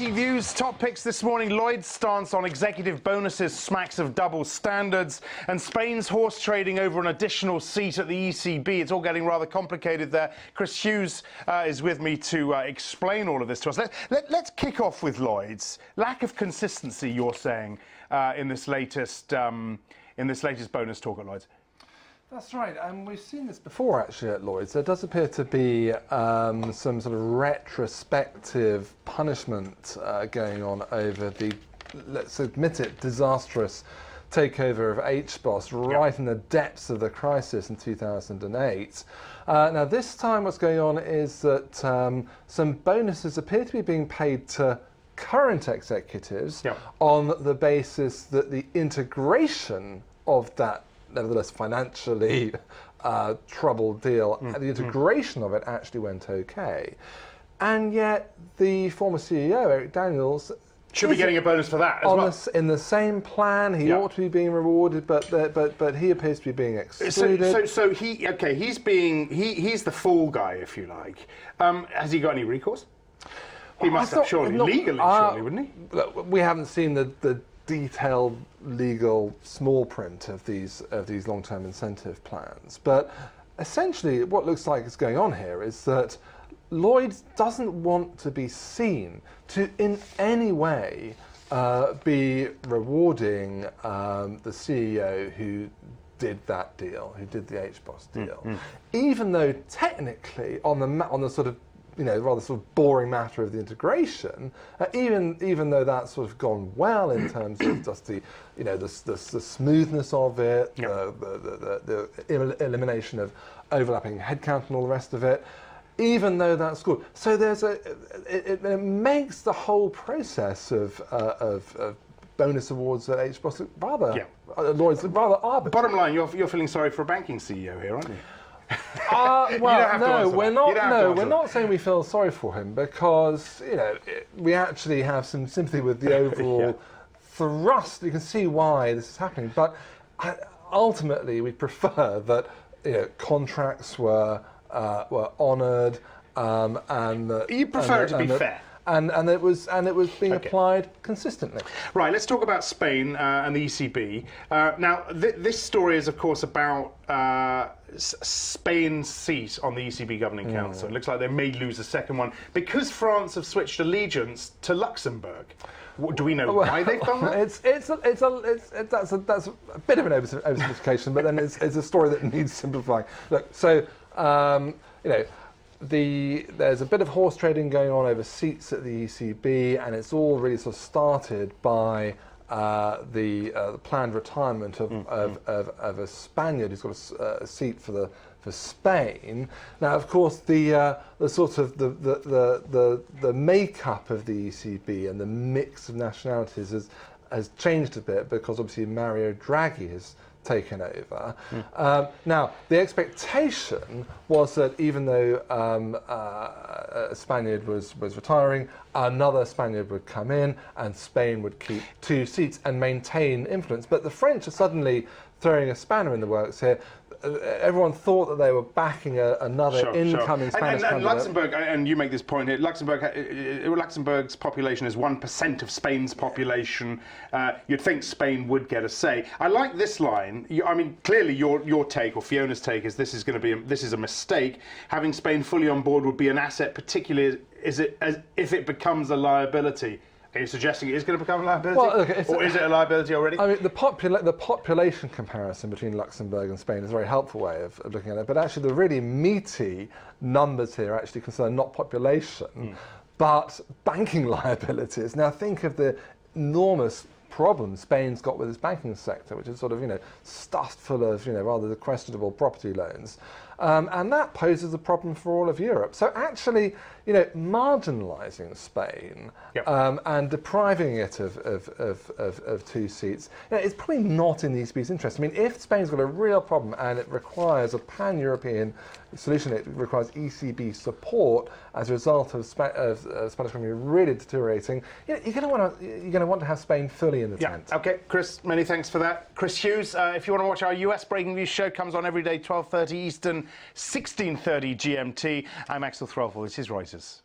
Breaking views, top picks this morning. Lloyds' stance on executive bonuses smacks of double standards, and Spain's horse trading over an additional seat at the ECB. It's all getting rather complicated there. Chris Hughes is with me to explain all of this to us. Let's kick off with Lloyds. Lack of consistency, you're saying, in this latest bonus talk at Lloyds. That's right, and we've seen this before actually at Lloyds. There does appear to be some sort of retrospective punishment going on over the, let's admit it, disastrous takeover of HBOS right in the depths of the crisis in 2008. Now this time what's going on is that some bonuses appear to be being paid to current executives on the basis that the integration of that nevertheless financially troubled deal, the integration of it actually went okay. And yet the former CEO, Eric Daniels, should be getting a bonus for that as well. In the same plan, he ought to be being rewarded, but he appears to be being excluded. So he's the fall guy, if you like. Has he got any recourse? He must have, surely, legally, surely, wouldn't he? Look, we haven't seen the detailed legal small print of these long-term incentive plans, but essentially what looks like is going on here is that Lloyds doesn't want to be seen to in any way be rewarding the CEO who did that deal, who did the HBOS deal, even though technically on the sort of rather sort of boring matter of the integration, even though that's sort of gone well in terms of just the smoothness of it, the elimination of overlapping headcount and all the rest of it, even though that's good. So it makes the whole process of bonus awards at HBOS Lloyds rather arbitrary. Bottom line, you're feeling sorry for a banking CEO here, aren't you? Well, no, we're not. No, we're not saying we feel sorry for him because we actually have some sympathy with the overall thrust. You can see why this is happening, but ultimately we prefer that contracts were honoured, and that you prefer it to be fair. And it was being applied consistently. Right, let's talk about Spain and the ECB. Now, this story is, of course, about Spain's seat on the ECB Governing Council. It looks like they may lose a second one because France have switched allegiance to Luxembourg. Do we know why they've done that? That's a bit of an oversimplification, but then it's a story that needs simplifying. Look, so there's a bit of horse trading going on over seats at the ECB, and it's all really sort of started by the planned retirement of a Spaniard who's got a seat for Spain. Now, of course, the sort of the makeup of the ECB and the mix of nationalities has changed a bit because obviously Mario Draghi has taken over. Now, the expectation was that even though a Spaniard was retiring, another Spaniard would come in and Spain would keep two seats and maintain influence. But the French are suddenly throwing a spanner in the works here. Everyone thought that they were backing another incoming Spanish candidate. And Luxembourg, and you make this point here, Luxembourg's population is 1% of Spain's population. You'd think Spain would get a say. I like this line. I mean, clearly your take, or Fiona's take, is this is a mistake. Having Spain fully on board would be an asset, particularly if it becomes a liability. Are you suggesting it is going to become a liability? Well, look, or is it a liability already? I mean, the population comparison between Luxembourg and Spain is a very helpful way of looking at it, but actually the really meaty numbers here actually concern not population, but banking liabilities. Now think of the enormous problem Spain's got with its banking sector, which is sort of stuffed full of rather questionable property loans, and that poses a problem for all of Europe. So actually, marginalising Spain and depriving it of two seats, it's probably not in the ECB's interest. I mean, if Spain's got a real problem and it requires a pan-European solution, it requires ECB support as a result of Spanish economy really deteriorating, you're going to want to have Spain fully in the tent. Okay, Chris, many thanks for that. Chris Hughes, if you want to watch our US Breaking Views show, comes on every day, 12:30 Eastern, 16:30 GMT. I'm Axel Threlfall. This is Reuters.